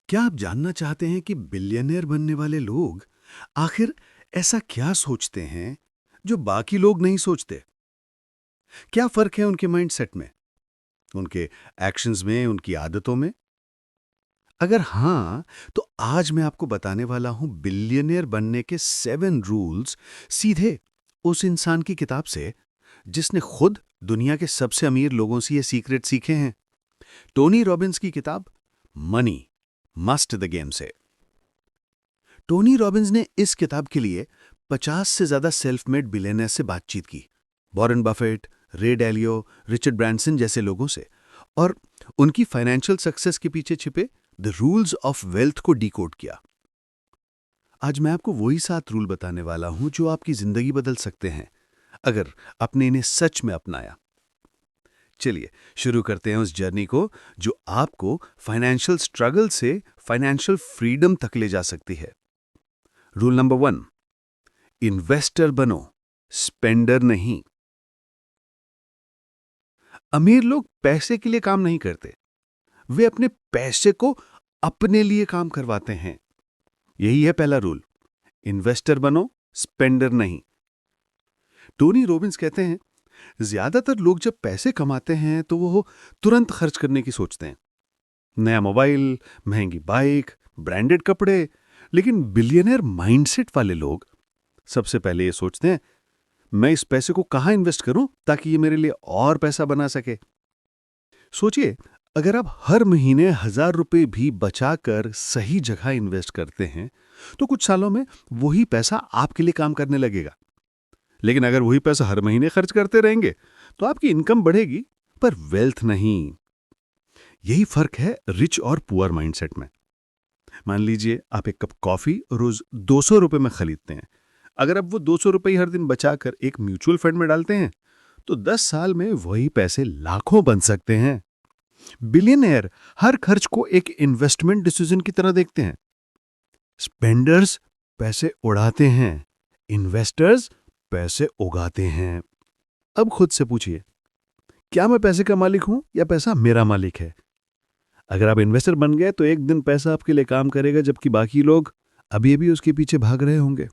क्या आप जानना चाहते हैं कि बिलियनियर बनने वाले लोग आखिर ऐसा क्या सोचते हैं जो बाकी लोग नहीं सोचते? क्या फर्क है उनके माइंडसेट में, उनके एक्शंस में, उनकी आदतों में? अगर हाँ, तो आज मैं आपको बताने वाला हूं बिलियनियर बनने के 7 रूल्स, सीधे उस इंसान की किताब से जिसने खुद दुनिया के सबसे अमीर लोगों से ये सीक्रेट सीखे हैं। टोनी रॉबिन्स की किताब मनी मस्ट द गेम से। टोनी रॉबिन्स ने इस किताब के लिए 50 से ज्यादा सेल्फ मेड बिलियनर से बातचीत की, वॉरेन बफेट, रे डैलियो, रिचर्ड ब्रांसन जैसे लोगों से, और उनकी फाइनेंशियल सक्सेस के पीछे छिपे द रूल्स ऑफ वेल्थ को डिकोड किया। आज मैं आपको वही 7 रूल बताने वाला हूं जो आपकी जिंदगी बदल सकते हैं अगर आपने इन्हें सच में अपनाया। चलिए शुरू करते हैं उस जर्नी को जो आपको फाइनेंशियल स्ट्रगल से फाइनेंशियल फ्रीडम तक ले जा सकती है। रूल नंबर 1, इन्वेस्टर बनो, स्पेंडर नहीं। अमीर लोग पैसे के लिए काम नहीं करते, वे अपने पैसे को अपने लिए काम करवाते हैं। यही है पहला रूल, इन्वेस्टर बनो, स्पेंडर नहीं। टोनी रॉबिन्स कहते हैं, ज्यादातर लोग जब पैसे कमाते हैं तो वो तुरंत खर्च करने की सोचते हैं। नया मोबाइल, महंगी बाइक, ब्रांडेड कपड़े। लेकिन बिलियनर माइंडसेट वाले लोग सबसे पहले ये सोचते हैं, मैं इस पैसे को कहां इन्वेस्ट करूं ताकि ये मेरे लिए और पैसा बना सके। सोचिए, अगर आप हर महीने 1,000 रुपए भी बचाकर सही जगह इन्वेस्ट करते हैं तो कुछ सालों में वही पैसा आपके लिए काम करने लगेगा। लेकिन अगर वही पैसा हर महीने खर्च करते रहेंगे तो आपकी इनकम बढ़ेगी पर वेल्थ नहीं। यही फर्क है रिच और पुअर माइंडसेट में। मान लीजिए आप एक कप कॉफी रोज 200 रुपए में खरीदते हैं। अगर आप वो 200 रुपए ही हर दिन बचाकर एक म्यूचुअल फंड में डालते हैं तो 10 साल में वही पैसे लाखों बन सकते हैं। बिलियनियर हर खर्च को एक इन्वेस्टमेंट डिसीजन की तरह देखते हैं। स्पेंडर्स पैसे उड़ाते हैं, इन्वेस्टर्स पैसे उगाते हैं। अब खुद से पूछिए, क्या मैं पैसे का मालिक हूं या पैसा मेरा मालिक है? अगर आप इन्वेस्टर बन गए तो एक दिन पैसा आपके लिए काम करेगा जबकि बाकी लोग अभी अभी उसके पीछे भाग रहे होंगे।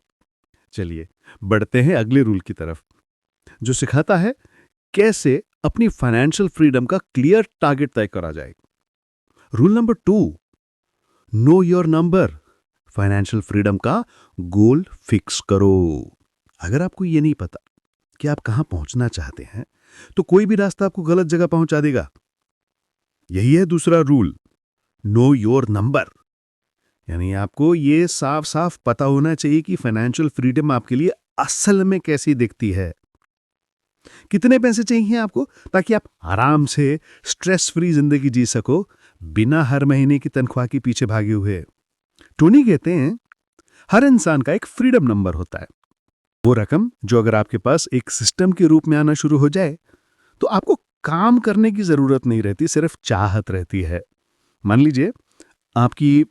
चलिए बढ़ते हैं अगले रूल की तरफ जो सिखाता है कैसे अपनी फाइनेंशियल फ्रीडम का क्लियर टारगेट तय करा जाए। Rule number 2, know your number. Financial freedom का गोल फिक्स करो। अगर आपको ये नहीं पता कि आप कहां पहुंचना चाहते हैं तो कोई भी रास्ता आपको गलत जगह पहुंचा देगा। यही है दूसरा रूल, नो योर नंबर। यानी आपको ये साफ साफ पता होना चाहिए कि फाइनेंशियल फ्रीडम आपके लिए असल में कैसी दिखती है। कितने पैसे चाहिए आपको ताकि आप आराम से स्ट्रेस फ्री जिंदगी जी सको बिना हर महीने की तनख्वाह के पीछे भागे हुए। टोनी कहते हैं, हर इंसान का एक फ्रीडम नंबर होता है, वो रकम जो अगर आपके पास एक सिस्टम के रूप में आना शुरू हो जाए तो आपको काम करने की जरूरत नहीं रहती, सिर्फ चाहत रहती है। मान लीजिए आपकी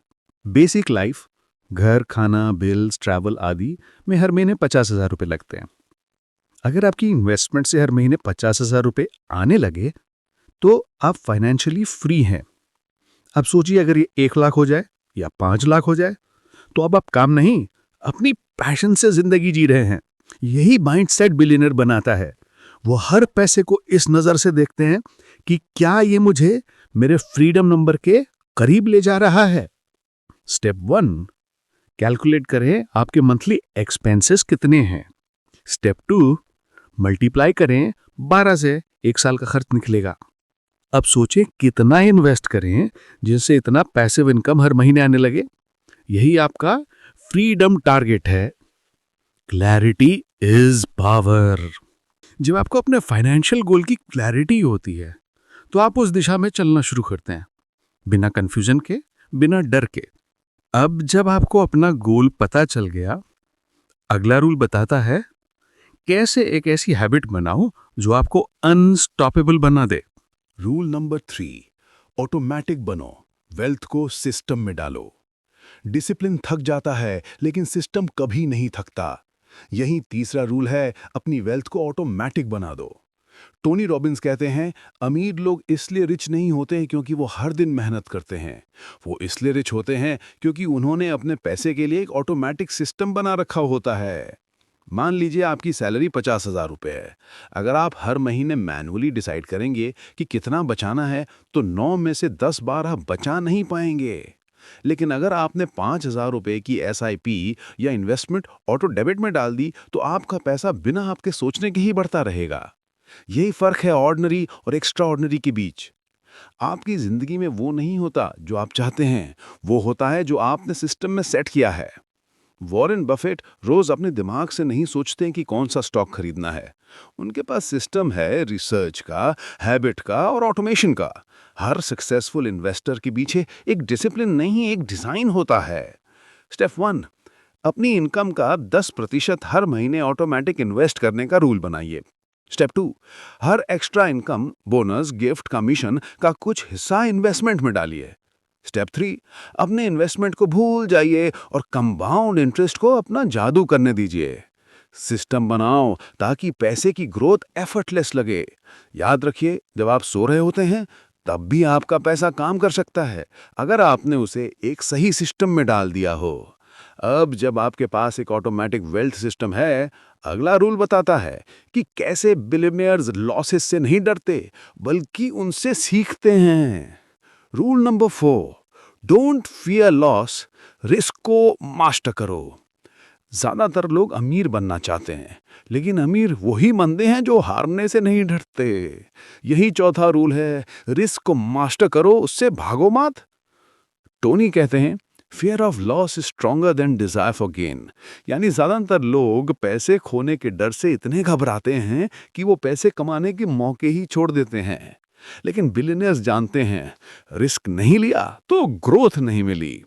बेसिक लाइफ, घर, खाना, बिल्स, ट्रैवल आदि में हर महीने 50,000 रुपए लगते हैं। अगर आपकी इन्वेस्टमेंट से हर महीने 50,000 रुपए आने लगे तो आप फाइनेंशियली फ्री हैं। अब सोचिए, अगर ये 1 लाख हो जाए या 5 लाख हो जाए तो अब आप काम नहीं, अपनी पैशन से जिंदगी जी रहे हैं। यही माइंडसेट बिलियनर बनाता है। वो हर पैसे को इस नजर से देखते हैं कि क्या ये मुझे मेरे फ्रीडम नंबर के करीब ले जा रहा है। स्टेप 1, कैलकुलेट करें आपके मंथली एक्सपेंसेस कितने हैं। स्टेप 2, मल्टीप्लाई करें 12 से, 1 साल का खर्च निकलेगा। अब सोचें कितना इन्वेस्ट करें जिससे इतना पैसिव इनकम हर महीने आने लगे। यही आपका फ्रीडम टारगेट है। Clarity is power. जब आपको अपने फाइनेंशियल गोल की क्लैरिटी होती है तो आप उस दिशा में चलना शुरू करते हैं, बिना कंफ्यूजन के, बिना डर के। अब जब आपको अपना गोल पता चल गया, अगला रूल बताता है कैसे एक ऐसी हैबिट बनाओ जो आपको अनस्टॉपेबल बना दे। रूल नंबर 3, ऑटोमेटिक बनो, वेल्थ को सिस्टम में डालो। डिसिप्लिन थक जाता है लेकिन सिस्टम कभी नहीं थकता। यही तीसरा रूल है, अपनी वेल्थ को ऑटोमेटिक बना दो। टोनी रॉबिन्स कहते हैं, अमीर लोग इसलिए रिच नहीं होते हैं क्योंकि वो हर दिन मेहनत करते हैं। वो इसलिए रिच होते हैं क्योंकि उन्होंने अपने पैसे के लिए एक ऑटोमेटिक सिस्टम बना रखा होता है। मान लीजिए आपकी सैलरी 50,000 रुपये है। अगर आप हर महीने मैनुअली डिसाइड करेंगे कि कितना बचाना है, तो 9 में से 10-12 बचा नहीं पाएंगे। लेकिन अगर आपने 5,000 रुपये की SIP या इन्वेस्टमेंट ऑटो डेबिट में डाल दी, तो आपका पैसा बिना आपके सोचने के ही बढ़ता रहेगा। यही फर्क है ऑर्डिनरी और एक्स्ट्रा ऑर्डिनरी के बीच। आपकी जिंदगी में वो नहीं होता जो आप चाहते हैं, वो होता है जो आपने सिस्टम में सेट किया है। वॉरेन बफेट रोज अपने दिमाग से नहीं सोचते कि कौन सा स्टॉक खरीदना है। उनके पास सिस्टम है रिसर्च का, हैबिट का और ऑटोमेशन का। हर सक्सेसफुल इन्वेस्टर के पीछे एक डिसिप्लिन नहीं, एक डिजाइन होता है। स्टेप 1, अपनी इनकम का 10% हर महीने ऑटोमेटिक इन्वेस्ट करने का रूल बनाइए। स्टेप 2, हर extra income, bonus, gift, commission का कुछ हिस्सा इन्वेस्टमेंट में डालिए। स्टेप 3, अपने इन्वेस्टमेंट को भूल जाइए और कंपाउंड इंटरेस्ट को अपना जादू करने दीजिए। सिस्टम बनाओ ताकि पैसे की ग्रोथ एफर्टलेस लगे। याद रखिए, जब आप सो रहे होते हैं तब भी आपका पैसा काम कर सकता है, अगर आपने उसे एक सही सिस्टम में डाल दिया हो। अब जब आपके पास एक ऑटोमेटिक वेल्थ सिस्टम है, अगला रूल बताता है कि कैसे बिलियनियर्स लॉसेस से नहीं डरते बल्कि उनसे सीखते हैं। Rule number 4, don't fear loss, risk को मास्टर करो। ज्यादातर लोग अमीर बनना चाहते हैं, लेकिन अमीर वही बनते हैं जो हारने से नहीं डरते। यही चौथा रूल है, रिस्क को मास्टर करो, उससे भागो मत। टोनी कहते हैं, fear of loss is stronger than desire for gain. यानी ज्यादातर लोग पैसे खोने के डर से इतने घबराते हैं कि वो पैसे कमाने के मौके ही छोड़ देते हैं। लेकिन बिलियनियर्स जानते हैं, रिस्क नहीं लिया तो ग्रोथ नहीं मिली।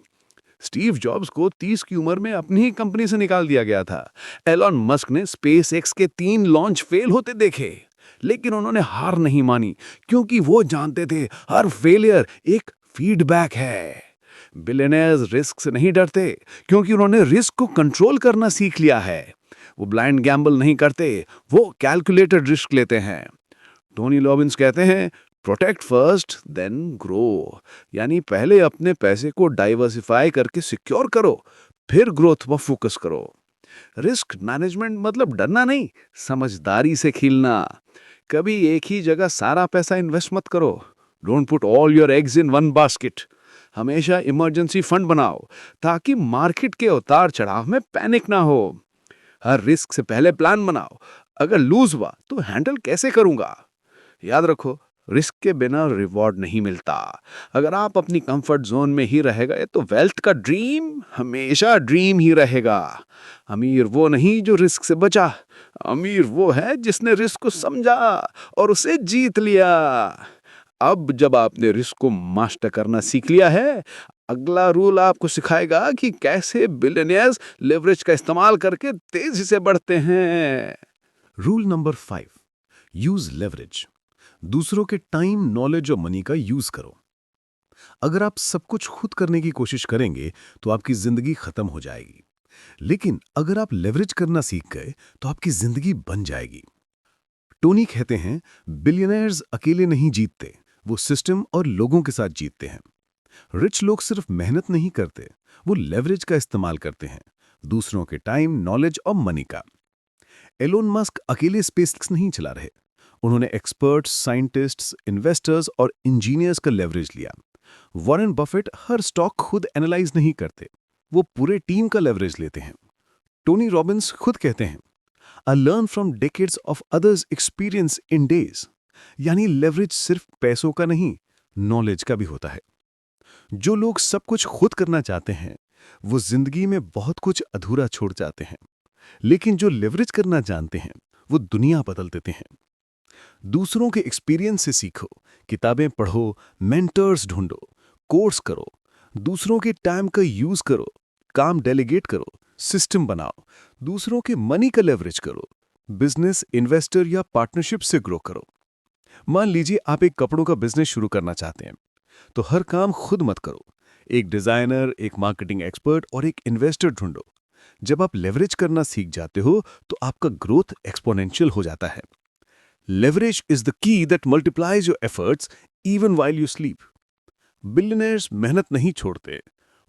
स्टीव जॉब्स को 30 की उम्र में अपनी ही कंपनी से निकाल दिया गया था। एलॉन मस्क ने स्पेस एक्स के 3 लॉन्च फेल होते देखे, लेकिन उन्होंने हार नहीं मानी क्योंकि वो जानते थे हर फेलियर एक फीडबैक है। बिलियनियर्स रिस्क से नहीं डरते क्योंकि उन्होंने रिस्क को कंट्रोल करना सीख लिया है। वो ब्लाइंड गैम्बल नहीं करते, वो कैलकुलेटेड रिस्क लेते हैं। टोनी रॉबिन्स कहते हैं, प्रोटेक्ट फर्स्ट देन ग्रो। यानी पहले अपने पैसे को डाइवर्सिफाई करके सिक्योर करो, फिर ग्रोथ पर फोकस करो। रिस्क मैनेजमेंट मतलब डरना नहीं, समझदारी से खेलना। कभी एक ही जगह सारा पैसा इन्वेस्ट मत करो। Don't put all your eggs in one basket. हमेशा इमरजेंसी फंड बनाओ ताकि मार्केट के उतार चढ़ाव में पैनिक ना हो। हर रिस्क से पहले प्लान बनाओ, अगर लूज हुआ तो हैंडल कैसे करूंगा। याद रखो, रिस्क के बिना रिवॉर्ड नहीं मिलता। अगर आप अपनी कंफर्ट जोन में ही रह गए तो वेल्थ का ड्रीम हमेशा ड्रीम ही रहेगा। अमीर वो नहीं जो रिस्क से बचा, अमीर वो है जिसने रिस्क को समझा और उसे जीत लिया। अब जब आपने रिस्क को मास्टर करना सीख लिया है, अगला रूल आपको सिखाएगा कि कैसे बिलियनियर्स लेवरेज का इस्तेमाल करके तेजी से बढ़ते हैं। Rule number 5, use leverage. दूसरों के टाइम, नॉलेज और मनी का यूज करो। अगर आप सब कुछ खुद करने की कोशिश करेंगे तो आपकी जिंदगी खत्म हो जाएगी, लेकिन अगर आप लेवरेज करना सीख गए तो आपकी जिंदगी बन जाएगी। टोनी कहते हैं, बिलियनर्स अकेले नहीं जीतते, वो सिस्टम और लोगों के साथ जीतते हैं। रिच लोग सिर्फ मेहनत नहीं करते, वो लेवरेज का इस्तेमाल करते हैं, दूसरों के टाइम, नॉलेज और मनी का। एलोन मस्क अकेले स्पेसएक्स नहीं चला रहे, उन्होंने एक्सपर्ट्स, साइंटिस्ट्स, इन्वेस्टर्स और इंजीनियर्स का लेवरेज लिया। वॉरेन बफेट हर स्टॉक खुद एनालाइज नहीं करते, वो पूरे टीम का लेवरेज लेते हैं। टोनी रॉबिन्स खुद कहते हैं, I learn from decades of others experience in days. यानी लेवरेज सिर्फ पैसों का नहीं, नॉलेज का भी होता है। जो लोग सब कुछ खुद करना चाहते हैं वो जिंदगी में बहुत कुछ अधूरा छोड़ जाते हैं, लेकिन जो लेवरेज करना जानते हैं वो दुनिया बदल देते हैं। दूसरों के एक्सपीरियंस से सीखो, किताबें पढ़ो, मेंटर्स ढूंढो, कोर्स करो, दूसरों के टाइम का यूज करो, काम डेलीगेट करो, सिस्टम बनाओ, दूसरों के मनी का लेवरेज करो, बिजनेस, इन्वेस्टर या पार्टनरशिप से ग्रो करो। मान लीजिए आप एक कपड़ों का बिजनेस शुरू करना चाहते हैं, तो हर काम खुद मत करो। एक डिजाइनर, एक मार्केटिंग एक्सपर्ट और एक इन्वेस्टर ढूंढो। जब आप लेवरेज करना सीख जाते हो तो आपका ग्रोथ एक्सपोनेंशियल हो जाता है। Leverage is the key that multiplies your efforts even while you sleep. Billionaires मेहनत नहीं छोड़ते,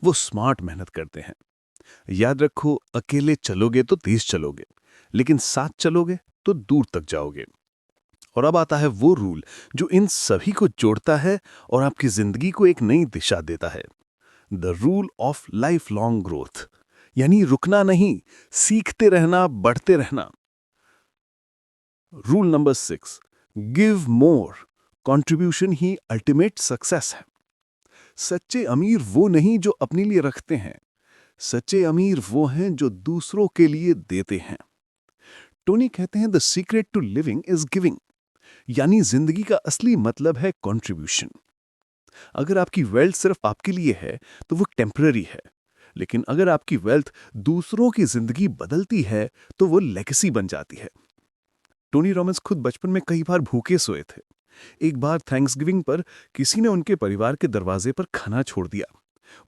वो स्मार्ट मेहनत करते हैं। याद रखो, अकेले चलोगे तो तेज चलोगे, लेकिन साथ चलोगे तो दूर तक जाओगे। और अब आता है वो रूल जो इन सभी को जोड़ता है और आपकी जिंदगी को एक नई दिशा देता है। The rule of lifelong growth, यानी रुकना नहीं, सीखते रहना, बढ़ते रहना। Rule number 6, give more. Contribution ही अल्टीमेट सक्सेस है। सच्चे अमीर वो नहीं जो अपने लिए रखते हैं, सच्चे अमीर वो हैं जो दूसरों के लिए देते हैं। टोनी कहते हैं the secret to living is giving, यानी जिंदगी का असली मतलब है कंट्रीब्यूशन। अगर आपकी वेल्थ सिर्फ आपके लिए है तो वो टेम्पररी है, लेकिन अगर आपकी वेल्थ दूसरों की जिंदगी बदलती है तो वो लेगेसी बन जाती है। टोनी रॉबिन्स खुद बचपन में कई बार भूखे सोए थे। एक बार थैंक्सगिविंग पर किसी ने उनके परिवार के दरवाजे पर खाना छोड़ दिया।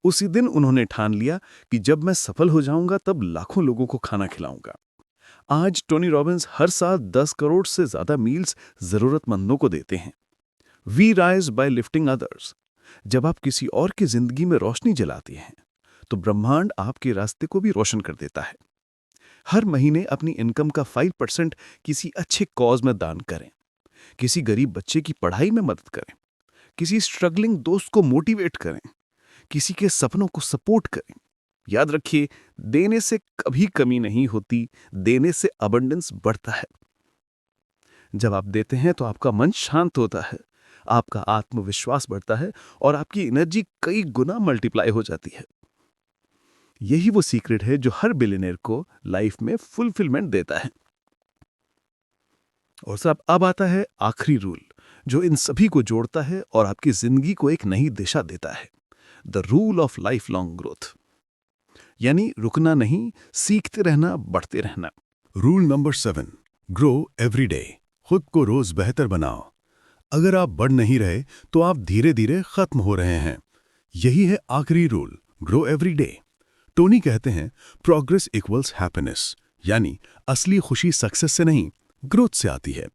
उसी दिन उन्होंने ठान लिया कि जब मैं सफल हो जाऊंगा तब लाखों लोगों को खाना खिलाऊंगा। आज टोनी रॉबिन्स हर साल 10 करोड़ से ज्यादा मील्स जरूरतमंदों को देते हैं। We rise by lifting others. जब आप किसी और की जिंदगी में रोशनी जलाते हैं तो ब्रह्मांड आपके रास्ते को भी रोशन कर देता है। हर महीने अपनी इनकम का 5% किसी अच्छे कॉज में दान करें। किसी गरीब बच्चे की पढ़ाई में मदद करें, किसी स्ट्रगलिंग दोस्त को मोटिवेट करें, किसी के सपनों को सपोर्ट करें। याद रखिए, देने से कभी कमी नहीं होती, देने से अबंडेंस बढ़ता है। जब आप देते हैं तो आपका मन शांत होता है, आपका आत्मविश्वास बढ़ता है और आपकी एनर्जी कई गुना मल्टीप्लाई हो जाती है। यही वो सीक्रेट है जो हर बिलियनर को लाइफ में फुलफिलमेंट देता है। और साहब, अब आता है आखिरी रूल जो इन सभी को जोड़ता है और आपकी जिंदगी को एक नई दिशा देता है। The rule of lifelong growth, यानी रुकना नहीं, सीखते रहना, बढ़ते रहना। Rule number 7, grow every day. खुद को रोज बेहतर बनाओ। अगर आप बढ़ नहीं रहे तो आप धीरे धीरे खत्म हो रहे हैं। यही है आखिरी rule, grow every day. Tony कहते हैं प्रोग्रेस इक्वल्स हैप्पीनेस, यानी असली खुशी सक्सेस से नहीं, ग्रोथ से आती है।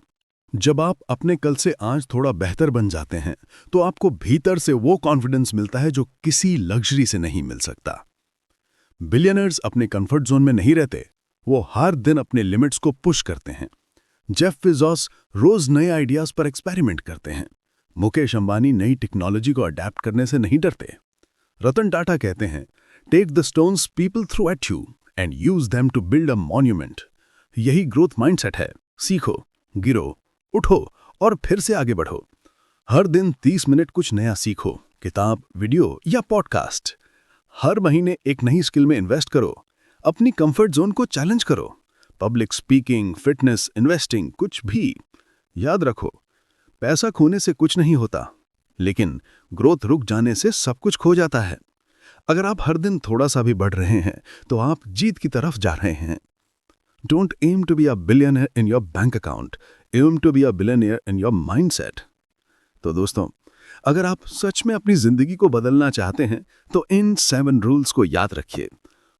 जब आप अपने कल से आज थोड़ा बेहतर बन जाते हैं तो आपको भीतर से वो कॉन्फिडेंस मिलता है जो किसी लग्जरी से नहीं मिल सकता। बिलियनर्स अपने कंफर्ट जोन में नहीं रहते, वो हर दिन अपने लिमिट्स को पुश करते हैं। जेफ बेज़ोस रोज नए आइडियाज पर एक्सपेरिमेंट करते हैं। मुकेश अंबानी नई टेक्नोलॉजी को अडेप्ट करने से नहीं डरते। रतन टाटा कहते हैं take the stones people throw at you and use them to build a monument. यही ग्रोथ माइंडसेट है। सीखो, गिरो, उठो और फिर से आगे बढ़ो। हर दिन 30 मिनट कुछ नया सीखो, किताब, वीडियो या पॉडकास्ट। हर महीने एक नई स्किल में इन्वेस्ट करो। अपनी कंफर्ट जोन को चैलेंज करो। पब्लिक स्पीकिंग, फिटनेस, इन्वेस्टिंग, कुछ भी। याद रखो, पैसा खोने से कुछ नहीं होता, लेकिन ग्रोथ रुक जाने से सब कुछ खो जाता है। अगर आप हर दिन थोड़ा सा भी बढ़ रहे हैं तो आप जीत की तरफ जा रहे हैं। Don't aim to be a billionaire in your bank account. Aim to be a billionaire in your mindset. तो दोस्तों, अगर आप सच में अपनी जिंदगी को बदलना चाहते हैं तो इन 7 रूल्स को याद रखिए।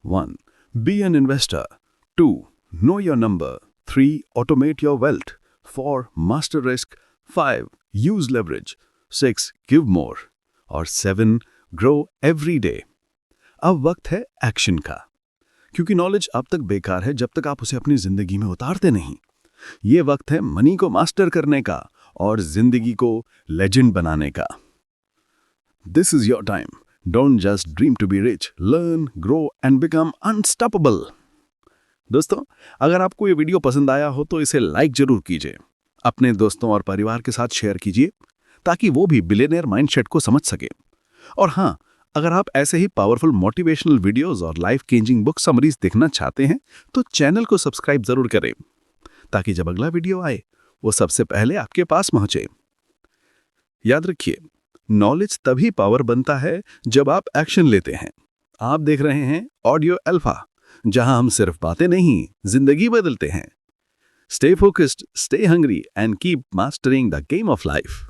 1. Be an investor. 2. Know your number. 3. Automate your wealth. 4. Master risk. 5. Use leverage. 6. Give more. और 7. Grow every day. अब वक्त है एक्शन का, क्योंकि नॉलेज अब तक बेकार है जब तक आप उसे अपनी जिंदगी में उतारते नहीं। ये वक्त है मनी को मास्टर करने का और जिंदगी को लेजेंड बनाने का। This is your time. Don't just dream to be rich, learn, grow and become unstoppable. दोस्तों, अगर आपको ये वीडियो पसंद आया हो तो इसे लाइक जरूर कीजिए, अपने दोस्तों और परिवार के साथ शेयर कीजिए ताकि वो भी बिलियनियर माइंडसेट को समझ सके। और हाँ, अगर आप ऐसे ही पावरफुल मोटिवेशनल वीडियोस और लाइफ चेंजिंग बुक समरीज देखना चाहते हैं तो चैनल को सब्सक्राइब जरूर करें ताकि जब अगला वीडियो आए वो सबसे पहले आपके पास पहुंचे। याद रखिए, नॉलेज तभी पावर बनता है जब आप एक्शन लेते हैं। आप देख रहे हैं ऑडियो अल्फा, जहां हम सिर्फ बातें नहीं, जिंदगी बदलते हैं। Stay focused, stay hungry and keep mastering the game of life.